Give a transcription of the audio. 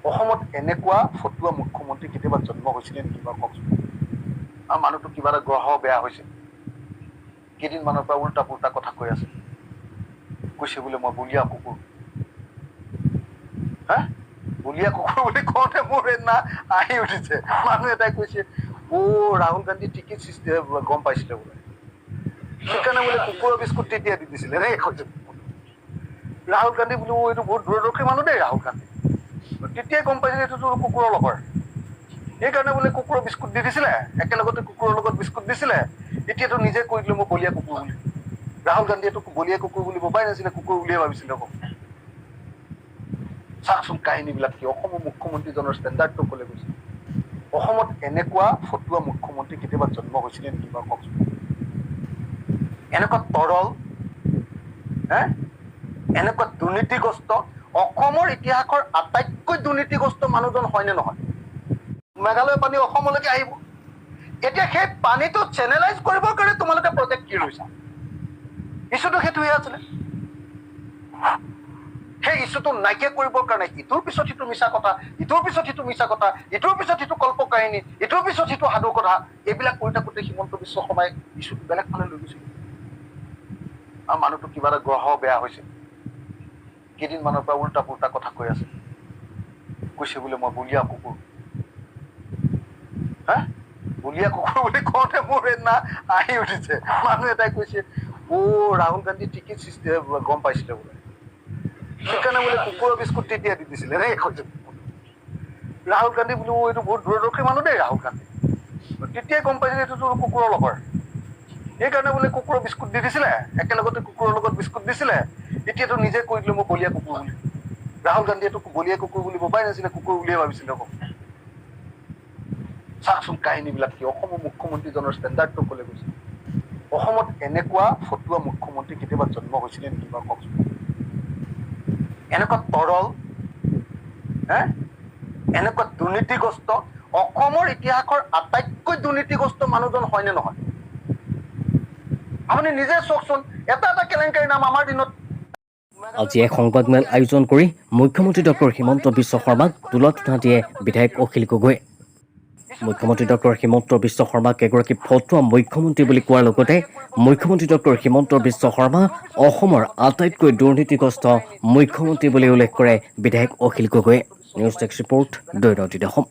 অসমত এনেকুৱা ফটুৱা মুখ্যমন্ত্ৰী কেতিয়াবা জন্ম হৈছিলে নেকি বাৰু কওকচোন। আৰু মানুহটো কিবা এটা গ্ৰহ বেয়া হৈছে, কেইদিনমানৰ পৰা উল্টা পুল্টা কথা কৈ আছে, কৈছে বোলে মই বলিয়া কুকুৰ। হা, বলিয়া কুকুৰ বুলি কওঁতে মোৰ সেইদিনা আহি উঠিছে। মানুহ এটাই কৈছে ৰাহুল গান্ধী টিকেট গম পাইছিলে বোলে, সেইকাৰণে বোলে কুকুৰৰ বিস্কুট তেতিয়া দি দিছিলে এনেকে কৈছে। ৰাহুল গান্ধী বোলো এইটো বহুত দূৰদৰ্শী মানুহ দেই ৰাহুল গান্ধী, তেতিয়াই গম পাইছিলে এইটোতো কুকুৰৰ লগৰ, সেইকাৰণে বোলে কুকুৰৰ বিস্কুট দি দিছিলে, একেলগতে কুকুৰৰ লগত বিস্কুট দিছিলে। এতিয়াতো নিজে কৈ দিলে মই বলিয়া কুকুৰ বুলি। ৰাহুল গান্ধীয়েতো বলিয়া কুকুৰ বুলি ভবাই নাছিলে, কুকুৰ বুলিয়ে ভাবিছিলে। চাওকচোন কাহিনীবিলাক কি, অসমৰ মুখ্যমন্ত্ৰীজনৰ ষ্টেণ্ডাৰ্ডটো কলে গৈছে। অসমত এনেকুৱা ফটুৱা মুখ্যমন্ত্ৰী কেতিয়াবা জন্ম হৈছিলে নেকি বাৰু কওকচোন। এনেকুৱা তৰল, এনেকুৱা দুৰ্নীতিগ্ৰস্ত, অসমৰ ইতিহাসৰ আটাইতকৈ দুৰ্নীতিগ্ৰস্ত মানুহজন হয়নে নহয়? মেঘালয় পানী অসমলৈকে আহিব, এতিয়া সেই পানীটো চেনেলাইজ কৰিবৰ কাৰণে তোমালোকে প্ৰজেক্ট কি লৈছা? ইছ্যুটো সেইটোহে আছিলে। সেই ইছ্যুটো নাইকিয়া কৰিবৰ কাৰণে ইটোৰ পিছত সিটো মিছা কথা, ইটোৰ পিছত সিটো মিছা কথা, ইটোৰ পিছত সিটো কল্প কাহিনী, ইটোৰ পিছত সিটো সাধু কথা, এইবিলাক কৰি থাকোতে হিমন্ত বিশ্ব শৰ্মাই ইছ্যুটো বেলেগ ফালে লৈ গৈছিল। আৰু মানুহটো কিবা এটা গ্ৰহ বেয়া হৈছে, কেইদিনমানৰ পৰা উল্টা পুল্টা কথা কৈ আছে, কৈছে বোলে মই বলিয়া কুকুৰ। হা, বলিয়া কুকুৰ বুলি কওঁতে মোৰ সেইদিনা আহি উঠিছে। মানুহ এটাই কৈছে ৰাহুল গান্ধী টিকেট গম পাইছিলে বোলে, সেইকাৰণে বোলে কুকুৰৰ বিস্কুট তেতিয়া দি দিছিলে এনেকে কৈছে। ৰাহুল গান্ধী বোলো এইটো বহুত দূৰদৰ্শী মানুহ দেই ৰাহুল গান্ধী, তেতিয়াই গম পাইছিলে এইটোতো কুকুৰৰ লগৰ, সেইকাৰণে বোলে কুকুৰৰ বিস্কুট দি দিছিলে, একেলগতে কুকুৰৰ লগত বিস্কুট দিছিলে। এতিয়াতো নিজে কৈ দিলে মই বলিয়া কুকুৰ বুলি। ৰাহুল গান্ধীয়েতো বলিয়া কুকুৰ বুলি ভবাই নাছিলে, কুকুৰ বুলিয়ে ভাবিছিলে। চাওকচোন কাহিনীবিলাক কি, অসমৰ মুখ্যমন্ত্ৰীজনৰ ষ্টেণ্ডাৰ্ডটো কলে গৈছে। অসমত এনেকুৱা ফটুৱা মুখ্যমন্ত্ৰী কেতিয়াবা জন্ম হৈছিলে নেকি বাৰু কওকচোন। এনেকুৱা তৰল, এনেকুৱা দুৰ্নীতিগ্ৰস্ত, অসমৰ ইতিহাসৰ আটাইতকৈ দুৰ্নীতিগ্ৰস্ত মানুহজন হয়নে নহয়? আপুনি নিজে চাওকচোন, এটা এটা কেলেংকাৰীৰ নাম আমাৰ দিনত। আজি এক সংবাদমেল আয়োজন কৰি মুখ্যমন্ত্ৰী ডক্টৰ হিমন্ত বিশ্ব শৰ্মাক তুলনা দিয়ে বিধায়ক অখিল গগৈ। মুখ্যমন্ত্ৰী ডক্টৰ হিমন্ত বিশ্ব শৰ্মাক এগৰাকী ফটুৱা মুখ্যমন্ত্ৰী বুলি কোৱাৰ লগতে মুখ্যমন্ত্ৰী ডক্টৰ হিমন্ত বিশ্ব শৰ্মা অসমৰ আটাইতকৈ দুৰ্নীতিগ্ৰস্ত মুখ্যমন্ত্ৰী বুলি উল্লেখ কৰে বিধায়ক অখিল গগৈয়ে। নিউজ ডেস্ক ৰিপৰ্ট, দৈনন্দিন অসম।